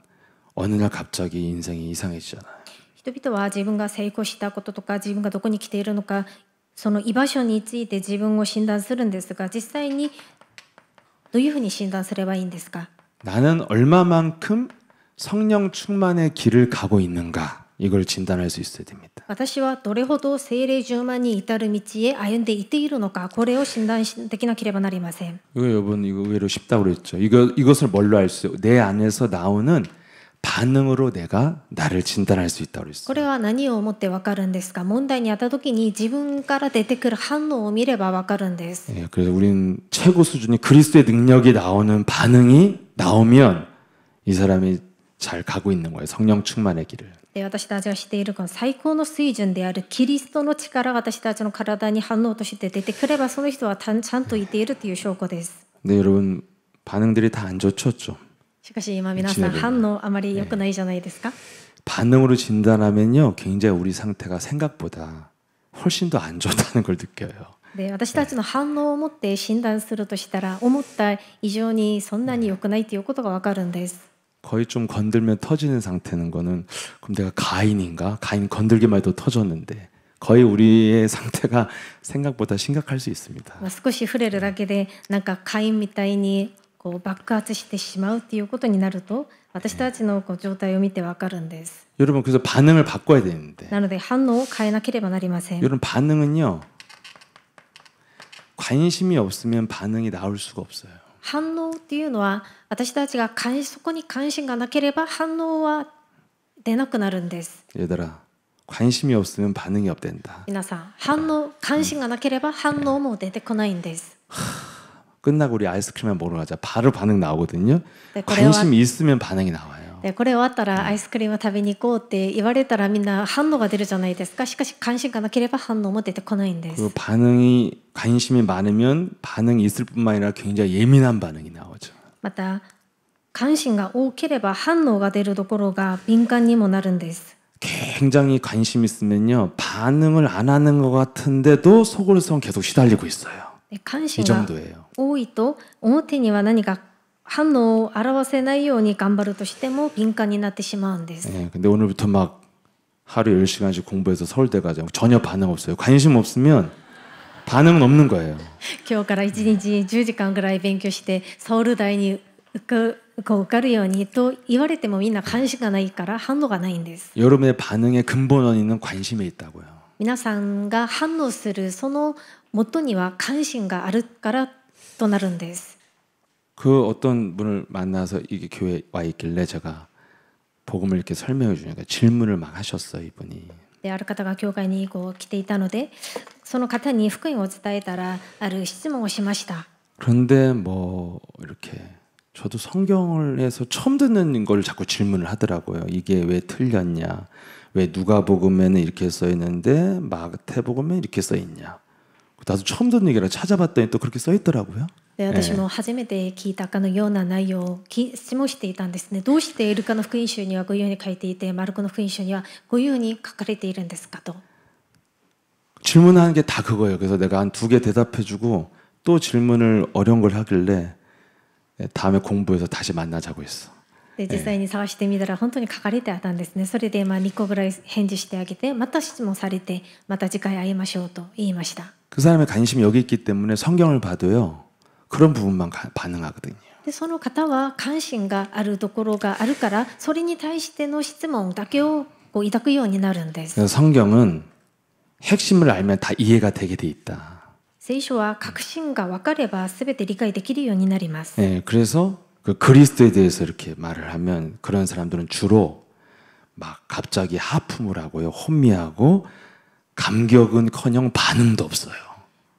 어느 날 갑자기 인생이 이상해지잖아요. 人々は自分が成功したこととか自分がどこに来ているのか、その居場所について自分を診断するんですが、実際にどういうふうに診断すればいいんですか？ 나는 얼마만큼 성령 충만의 길을 가고 있는가 이걸 진단할 수 있어야 됩니다. 私はどれほど聖霊充満に至る道へ歩んでいっているのか、これを診断できなければなりません。 이거 여러분 이거 의외로 쉽다고 그랬죠. 이것을 뭘로 알 수? 내 안에서 나오는 반응으로 내가 나를 진단할 수 있다고 그랬어요. これは何をもってわかるんですか？問題にあった時に自分から出てくる反応を見ればわかるんです。 예, 그래서 우리는 최고 수준이 그리스도의 능력이 나오는 반응이 나오면 이 사람이 잘 가고 있는 거예요. 성령 충만의 길을. で私たちがしているこの最高の水準であるキリストの力が私たちの体に反応として出てくれば、その人はちゃんといているという証拠です。 근데 여러분 반응들이 다 안 좋죠, 좀. しかし今皆さん反応あまり良くないじゃないですか？ 반응으로 진단하면요, 굉장히 우리 상태가 생각보다 훨씬 더 안 좋다는 걸 느껴요. で私たちの反応を持って診断するとしたら、思った以上にそんなに良くないということがわかるんです。 거의 좀 건들면 터지는 상태는 거는 그럼 내가 가인인가? 가인 건들기만 해도 터졌는데 거의 우리의 상태가 생각보다 심각할 수 있습니다. 少し触れるだけでなんかカインみたいにこう爆発してしまうっていうことになると、私たちのこう状態を見てわかるんです。 여러분 그래서 반응을 바꿔야 되는데 なので反応を変えなければなりません。 여러분 반응은요, 관심이 없으면 반응이 나올 수가 없어요. 反応っていうのは私たちがそこに関心がなければ反応は出なくなるんです。 얘들아, 관심이 없으면 반응이 없댄다. 皆さん、関心がなければ反応も出てこないんです。 끝나고 우리 아이스크림만 먹으러 가자. 바로 반응 나오거든요. 네, 그래요. 관심이 있으면 반응이 나와요. でこれ終わったらアイスクリームを食べに行こうって言われたらみんな反応が出るじゃないですか。しかし関心がなければ反応も出てこないんです。 그 반응이 관심이 많으면 반응이 있을 뿐만 아니라 굉장히 예민한 반응이 나오죠. また関心が多ければ反応が出るところが敏感にもなるんです。 굉장히 관심 있으면요, 반응을 안 하는 것 같은데도 속으로선 계속 시달리고 있어요. 関心 이 が 정도예요. 多いと表には何か反応を表せないように頑張るとしても敏感になってしまうんです。 예, 근데 오늘부터 막 하루 10시간씩 공부해서 서울대 가자. 전혀 반응 없어요. 관심 없으면 반응은 없는 거예요. 今日から1日10時間ぐらい勉強してソウル大に受かるようにと言われてもみんな関心がないから反応がないんです。 여러분의 반응의 근본 원인은 관심에 있다고요. 皆さんが反応するその元には関心があるからとなるんです。 그 어떤 분을 만나서 이게 교회에 와 있길래 제가 복음을 이렇게 설명해 주니까 질문을 막 하셨어요, 이분이. である方が教会に来ていたので、その方に福音を伝えたらある質問をしました。 그런데 뭐 이렇게 저도 성경을 해서 처음 듣는 걸 자꾸 질문을 하더라고요. 이게 왜 틀렸냐? 왜 누가복음에는 이렇게 써 있는데 마태복음에 이렇게 써 있냐? 나도 처음 듣는 얘기라 찾아봤더니 또 그렇게 써 있더라고요. で私も初めて聞いたかのような内容を質問していたんですね。どうしてルカの福音書にはこういうふうに書いていて、マルコの福音書にはこういうふうに書かれているんですかと。 질문하는 게 다 그거예요. 그래서 내가 한 2개 대답해주고 또 질문을 어려운 걸 하길래 다음에 공부해서 다시 만나자고 했어. で実際に探してみたら本当に書かれてあったんですね。それで2個ぐらい返事してあげて、また質問されて、また次回会いましょうと言いました。 그 사람의 관심이 여기 있기 때문에 성경을 봐도요. 그런 부분만 반응하거든요. でその方は関心があるところがあるから、それに対しての質問だけを抱くようになるんです。 그래서 성경은 핵심을 알면 다 이해가 되게 돼 있다. 聖書は核心が分かれば全て理解できるようになります。 네, 그래서 그 그리스도에 대해서 이렇게 말을 하면 그런 사람들은 주로 막 갑자기 하품을 하고요, 혼미하고 감격은커녕 반응도 없어요.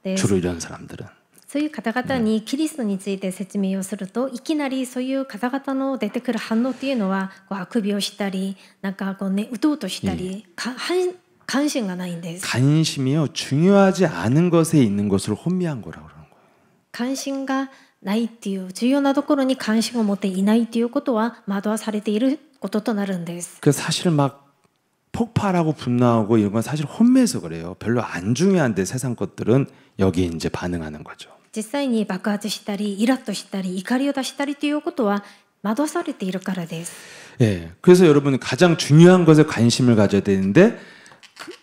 네. 주로 이런 사람들은. そういう方々にキリストについて説明をすると、いきなりそういう方々の出てくる反応っていうのはあくびをしたり、なんかね、うとうとしたり、関心がないんです。 관심이요, 중요하지 않은 것에 있는 것을 혼미한 거라고 그러는 거예요. 関心がないっていう重要なところに関心を持っていないということは惑わされていることとなるんです。 그 사실 막 폭발하고 분노하고 이런 건 사실 혼미해서 그래요. 별로 안 중요한데 세상 것들은 여기 이제 반응하는 거죠. 実際に爆発したりイラッとしたり怒りを出したりということは惑わされているからです。 예, 그래서 여러분은 가장 중요한 것에 관심을 가져야 되는데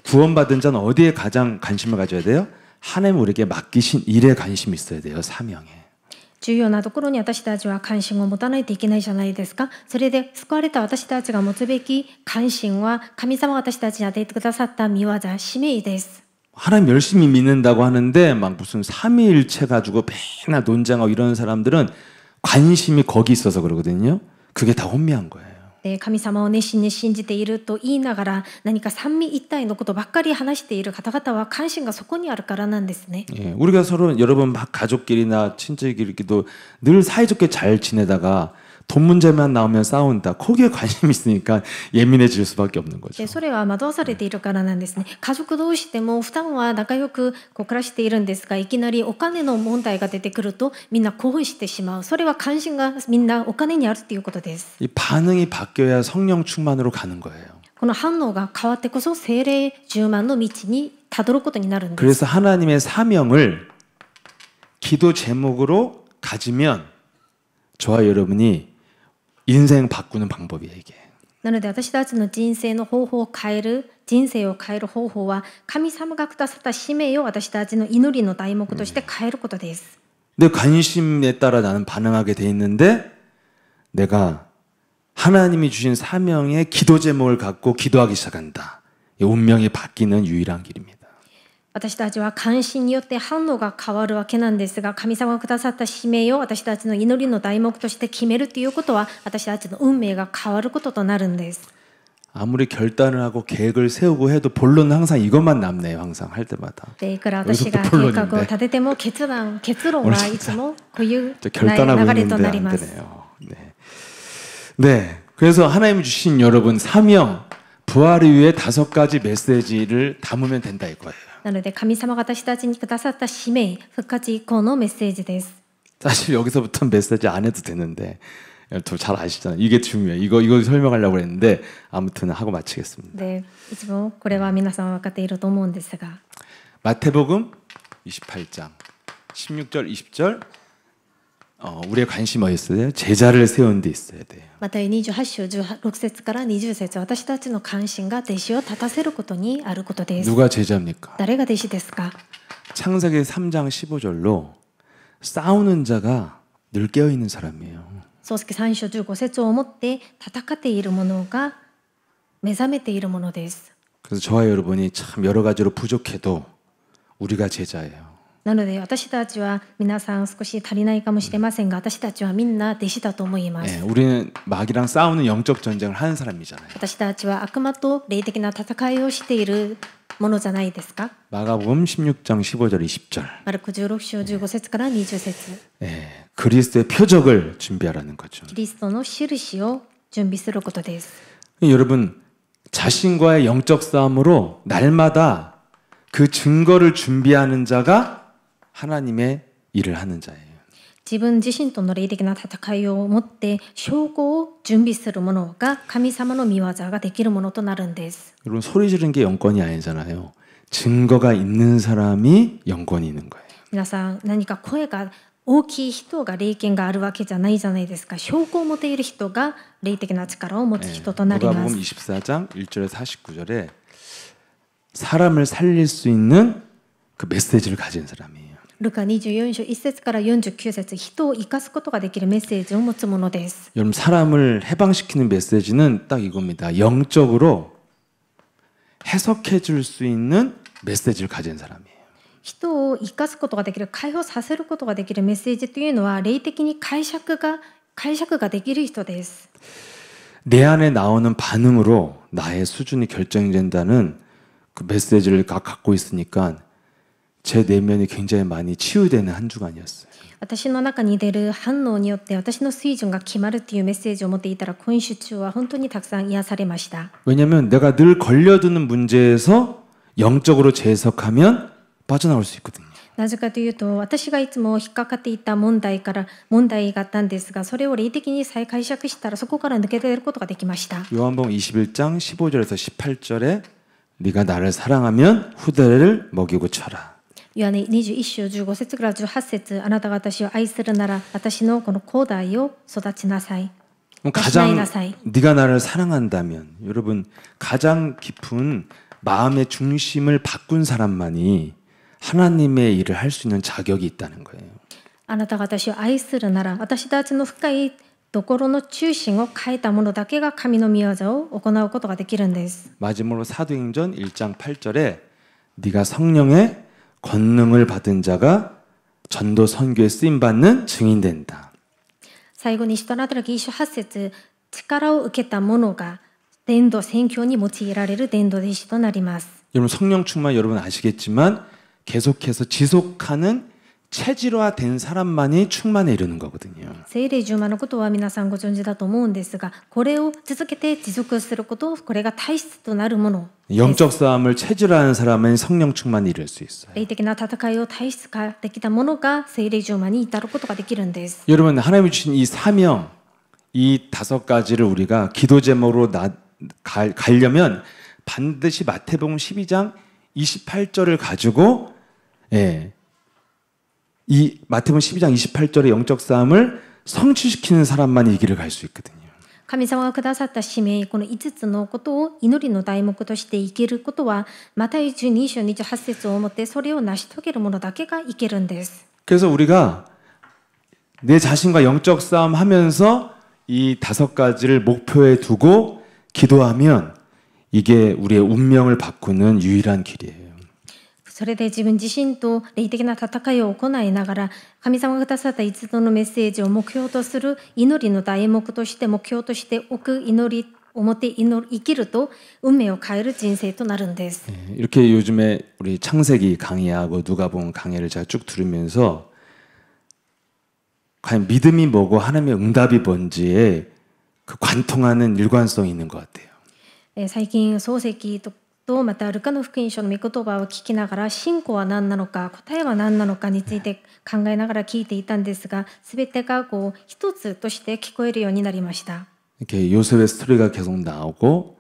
구원받은 자는 어디에 가장 관심을 가져야 돼요? 하나님 우리에게 맡기신 일에 관심이 있어야 돼요. 사명에. 重要なところに私たちは関心を持たないといけないじゃないですか。それで救われた私たちが持つべき関心は神様が私たちに与えてくださった御業、使命です。 하나님 열심히 믿는다고 하는데 막 무슨 삼위일체 가지고 맨날 논쟁하고 이런 사람들은 관심이 거기 있어서 그러거든요. 그게 다 혼미한 거예요. で神様を熱心に信じていると言いながら何か三位一体のことばっかり話している方々は関心がそこにあるからなんですね。 예, 우리가 서로 여러분 막 가족끼리나 친척끼리도 늘 사이좋게 잘 지내다가 돈 문제만 나오면 싸운다. 거기에 관심이 있으니까 예민해질 수밖에 없는 거죠. でそれは惑わされているからなんですね。家族同士でも普段は仲良く暮らしているんですが、いきなりお金の問題が出てくるとみんな興奮してしまう。それは関心がみんなお金にあるということです。 이 반응이 바뀌어야 성령 충만으로 가는 거예요. この反応が変わってこそ聖霊充満の道にたどることになるんです。 그래서 하나님의 사명을 기도 제목으로 가지면 저와 여러분이 인생 바꾸는 방법이에요, 이게. なので私たちの人生の方法を変える、人生を変える方法は神様がくださった使命を私たちの祈りの題目として変えることです。 내 관심에 따라 나는 반응하게 돼 있는데 내가 하나님이 주신 사명의 기도 제목을 갖고 기도하기 시작한다. 운명이 바뀌는 유일한 길입니다. 私たちは関心によって反応が変わるわけなんですが、神様がくださった使命を私たちの祈りの題目として決めるということは私たちの運命が変わることとなるんです。 아무리 결단을 하고 계획을 세우고 해도 본론은 항상 이것만 남네요. 항상 할 때마다. でいくら私が計画を立てても結論はいつもこういう流れとなります。 네. 네. 그래서 하나님 주신 여러분 사명, 부활 이후에 5가지 메시지를 담으면 된다 이거예요. なので神様が私たちにくださった使命、復活以降のメッセージです。 사실 여기서부터 메시지 안 해도 되는데 잘 아시잖아요. 이게 중요해요. 이거 설명하려고 했는데 아무튼 하고 마치겠습니다. で、一応これは皆さん分かっていると思うんですが、 마태복음 28장 16절 20절 우리의 관심 어디 있어요? 제자를 세운 데 있어야 돼요. また28章16節から20節、私たちの関心が弟子を立たせることにあることです。 누가 제자입니까? 誰が弟子ですか？ 창세기 3장 15절로 싸우는 자가 늘 깨어 있는 사람이에요. 創世記3章15節をもって戦っている者が目覚めているものです。 그래서 저와 여러분이 참 여러 가지로 부족해도 우리가 제자예요. なので私たちは皆さん少し足りないかもしれませんが私たちはみんな弟子だと思います。 우리는 마귀랑 싸우는 영적 전쟁을 하는 사람이잖아요. 私たちは悪魔と霊的な戦いをしているものじゃないですか。 마가복음 16장 15절 20절. マルコ16章15節から20節 그리스도의 표적을 준비하라는 거죠. キリストの印を準備することです。 여러분 자신과의 영적 싸움으로 날마다 그 증거를 준비하는 자가 하나님의 일을 하는 자예요. 自分自身との霊的な戦いを持って証拠を準備する者が神様の御業ができるものとなるんです。 여러분 소리 지르는 게 영권이 아니잖아요. 증거가 있는 사람이 영권이 있는 거예요. 皆さん何か声が大きい人が霊権があるわけじゃないじゃないですか。証拠を持っている人が霊的な力を持つ人となります。 누가복음 24장 1절에서 49절에 사람을 살릴 수 있는 그 메시지를 가진 사람이에요. ルカ24章1節から49節人を生かすことができるメッセージを持つものです。 여러분 사람을 해방시키는 메시지는 딱 이겁니다. 영적으로 해석해 줄 수 있는 메시지를 가진 사람이에요. 人を生かすことができる解放させることができるメッセージというのは霊的に解釈ができる人です。 내 안에 나오는 반응으로 나의 수준이 결정된다는 그 메시지를 갖고 있으니까 제 내면이 굉장히 많이 치유되는 한 주간이었어요. 私の中に出る反応によって私の水準が決まるというメッセージを持っていたら今週中は本当にたくさん癒されました。 왜냐하면 내가 늘 걸려드는 문제에서 영적으로 재해석하면 빠져나올 수 있거든요. なぜかというと私がいつも引っかかっていた問題から問題があったんですがそれを霊的に再解釈したらそこから抜け出ることができました。 요한복음 21장 15절에서 18절에 네가 나를 사랑하면 후대를 먹이고 쳐라. ヨハネ21章15節から18節あなたが私を愛するなら私のこの後代を育ちなさい。 가장 나사이. 네가 나를 사랑한다면 여러분 가장 깊은 마음의 중심을 바꾼 사람만이 하나님의 일을 할 수 있는 자격이 있다는 거예요. あなたが私を愛するなら私たちの深いところの中心を変えた者だけが神の御業を行うことができるんです。 마지막으로 사도행전 1장 8절에 네가 성령의 권능을 받은 자가 전도 선교에 쓰임 받는 증인 된다. 最後に使徒の働き1章8節力を受けた者が伝道宣教に用いられる伝道弟子となります。 여러분 성령 충만 여러분 아시겠지만 계속해서 지속하는 체질화된 사람만이 충만에 이르는 거거든요. 聖霊充満のことは皆さんご存知だと思うんですがこれを続けて持続することこれが体質となるものです。 영적 싸움을 체질화하는 사람은 성령 충만에 이를 수 있어요. 霊的な戦いを体質化できたものが聖霊充満に至ることができるんです。 여러분 하나님이 주신 이 사명 이 5가지를 우리가 기도 제목으로 가려면 반드시 마태복음 12장 28절을 가지고 이 마태복음 12장 28절의 영적 싸움을 성취시키는 사람만이 이 길을 갈 수 있거든요. 神様がくださった使命この5つのことを祈りの題目として生きることはマタイ12章28節をもってそれを成し遂げる者だけがいけるんです。 그래서 우리가 내 자신과 영적 싸움 하면서 이 5가지를 목표에 두고 기도하면 이게 우리의 운명을 바꾸는 유일한 길이에요. それで自分自身と霊的な戦いを行いながら神様がくださった5つのメッセージを目標とする祈りの題目として目標としておく祈りを持って生きると運命を変える人生となるんです。 이렇게 요즘에 우리 창세기 강의하고 누가복음 강의를 제가 쭉 들으면서 과연 믿음이 뭐고 하나님의 응답이 뭔지에 그 관통하는 일관성이 있는 것 같아요. 最近漱石とまたルカの福音書の御言葉を聞きながら信仰は何なのか答えは何なのかについて考えながら聞いていたんですが全てが一つとして聞こえるようになりました。 이렇게 요셉의 스토리가 계속 나오고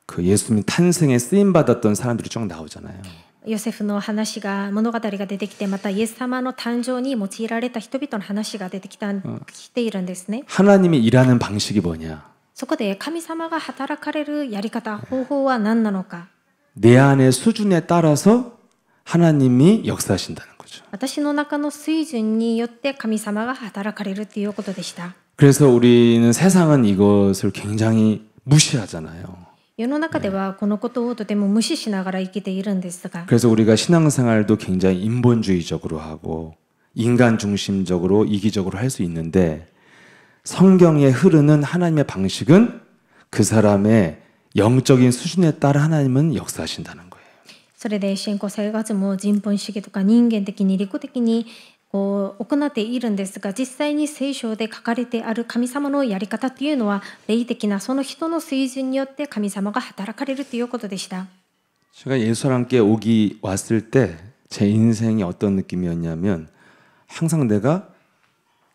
그 예수님 탄생에 쓰임 받았던 사람들이 쭉 나오잖아요. ヨセフの話が物語が出てきてまたイエス様の誕生に用いられた人々の話が出てきているんですね。 하나님이 일하는 방식이 뭐냐? そこで神様が働かれるやり方方法は何なのか。 내 안의 수준에 따라서 하나님이 역사하신다는 거죠. 私の中の水準によって神様が働かれるということでした。 그래서 우리는 세상은 이것을 굉장히 무시하잖아요. 世の中ではこのことをとても無視しながら生きているんですが、 그래서 우리가 신앙생활도 굉장히 인본주의적으로 하고 인간 중심적으로 이기적으로 할 수 있는데 성경에 흐르는 하나님의 방식은 그 사람의 영적인 수준에 따라 하나님은 역사하신다는 거예요. それで信仰生活も人本主義とか人間的に利己的にこう行っているんですが、実際に聖書で書かれてある神様のやり方というのは霊的なその人の水準によって神様が働かれるということでした。 제가 예수 함께 왔을 때 제 인생이 어떤 느낌이었냐면 항상 내가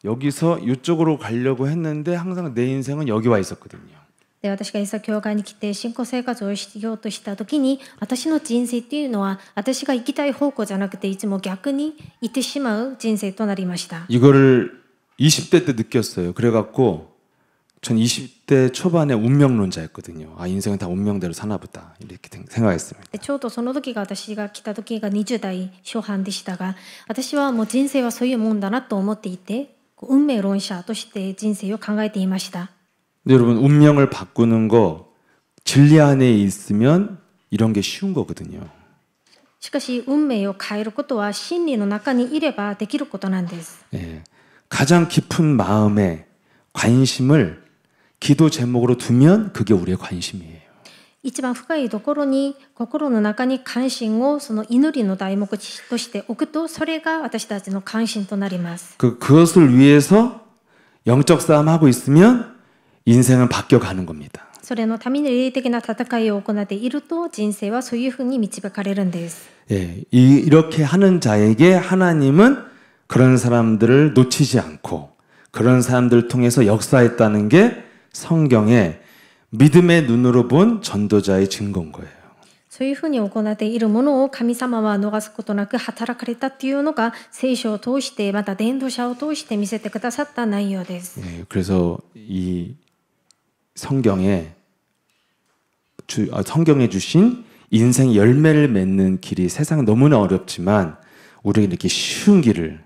여기서 이쪽으로 가려고 했는데 항상 내 인생은 여기 와 있었거든요. で私がイエス教会に来て信仰生活をしようとした時に、私の人生っていうのは私が行きたい方向じゃなくていつも逆に行ってしまう人生となりました。 이거를 20대 때 느꼈어요. 그래갖고 전 20대 초반에 운명론자였거든요. 아, 인생은 다 운명대로 사나 보다 이렇게 생각했습니다. でちょうどその時が私が来た時が20代初半でしたが、私はもう人生はそういうもんだなと思っていて、運命論者として人生を考えていました。 근데 여러분 운명을 바꾸는 거 진리 안에 있으면 이런 게 쉬운 거거든요. しかし運命を変えることは真理の中にいればできることなんです。 예, 가장 깊은 마음에 관심을 기도 제목으로 두면 그게 우리의 관심이에요. 一番深いところに心の中に関心をその祈りの題目として置くと、それが私たちの関心となります。 그것을 위해서 영적 싸움 하고 있으면 인생은 바뀌어 가는 겁니다. それのために霊的な戦いを行っていると人生はそういうふうに導かれるんです。 예, 이렇게 하는 자에게 하나님은 그런 사람들을 놓치지 않고 그런 사람들을 통해서 역사했다는 게 성경에 믿음의 눈으로 본 전도자의 증거인 거예요. そういうふうに行っているものを神様は逃すことなく働かれたというのが聖書を通してまた伝道者を通して見せてくださった内容です。 예, 그래서 이 성경에 성경에 주신 인생 열매를 맺는 길이 세상 너무나 어렵지만 우리에게 이렇게 쉬운 길을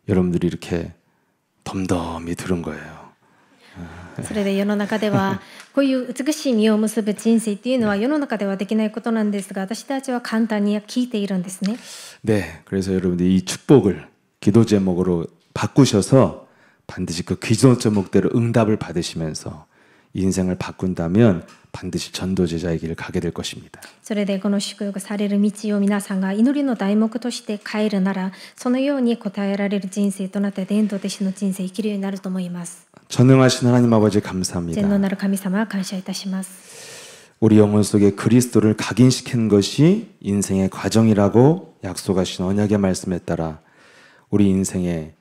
여러분들이 이렇게 덤덤히 들은 거예요. それで世の中ではこういう美しい実を結ぶ人生っていうのは世の中ではできないことなんですが、私たちは簡単に聞いているんですね。 네, 그래서 여러분들이 이 축복을 기도 제목으로 바꾸셔서 반드시 그 기도 제목대로 응답을 받으시면서 인생을 바꾼다면 반드시 전도 제자의 길을 가게 될 것입니다. それでこの祝福される道を皆さんが祈りの題目として変えるなら、そのように答えられる人生となって伝道弟子の人生を生きるようになると思います。 전능하신 하나님 아버지 全能 감사합니다. なる神様は感謝いたします。 우리 영혼 속에 그리스도를 각인시키는 것이 인생의 과정이라고 약속하신 언약의 말씀에 따라 우리 인생에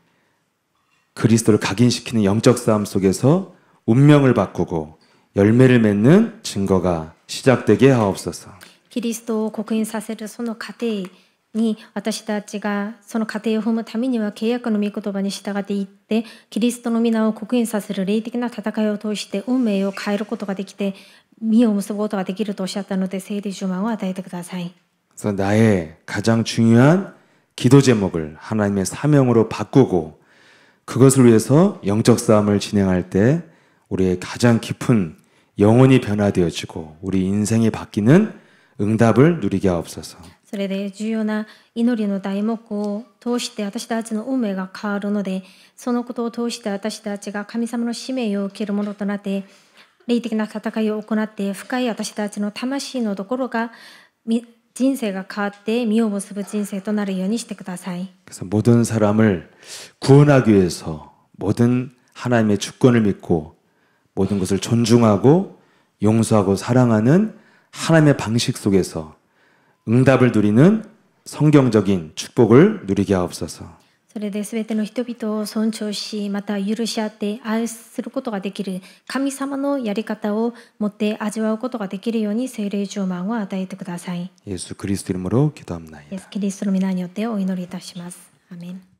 그리스도를 각인시키는 영적 싸움 속에서 운명을 바꾸고 열매를 맺는 증거가 시작되게 하옵소서. キリストを刻印させるその過程に私たちがその過程を踏むためには契約の御言葉に従っていってキリストの皆を刻印させる霊的な戦いを通して運命を変えることができて実を結ぶことができるとおっしゃったので、聖霊充満を与えてください。 그래서 나의 가장 중요한 기도 제목을 하나님의 사명으로 바꾸고 그것을 위해서 영적 싸움을 진행할 때 우리의 가장 깊은 영혼이 변화되어지고 우리 인생이 바뀌는 응답을 누리게 하옵소서. それで重要な祈りの題目を通して私たちの運命が変わるので、そのことを通して私たちが神様の使命を受けるものとなって霊的な戦いを行って深い私たちの魂のところが人生が変わって実を結ぶ人生となるようにしてください。 그래서 모든 사람을 구원하기 위해서 모든 하나님의 주권을 믿고 모든 것을 존중하고 용서하고 사랑하는 하나님의 방식 속에서 응답을 누리는 성경적인 축복을 누리게 하옵소서. それで全ての人々を尊重し、また許し合って愛することができる神様のやり方を持って味わうことができるように聖霊充満を与えてください。 예수 그리스도 이름으로 기도합나이다. イエス・キリストの皆によってお祈りいたします。アーメン。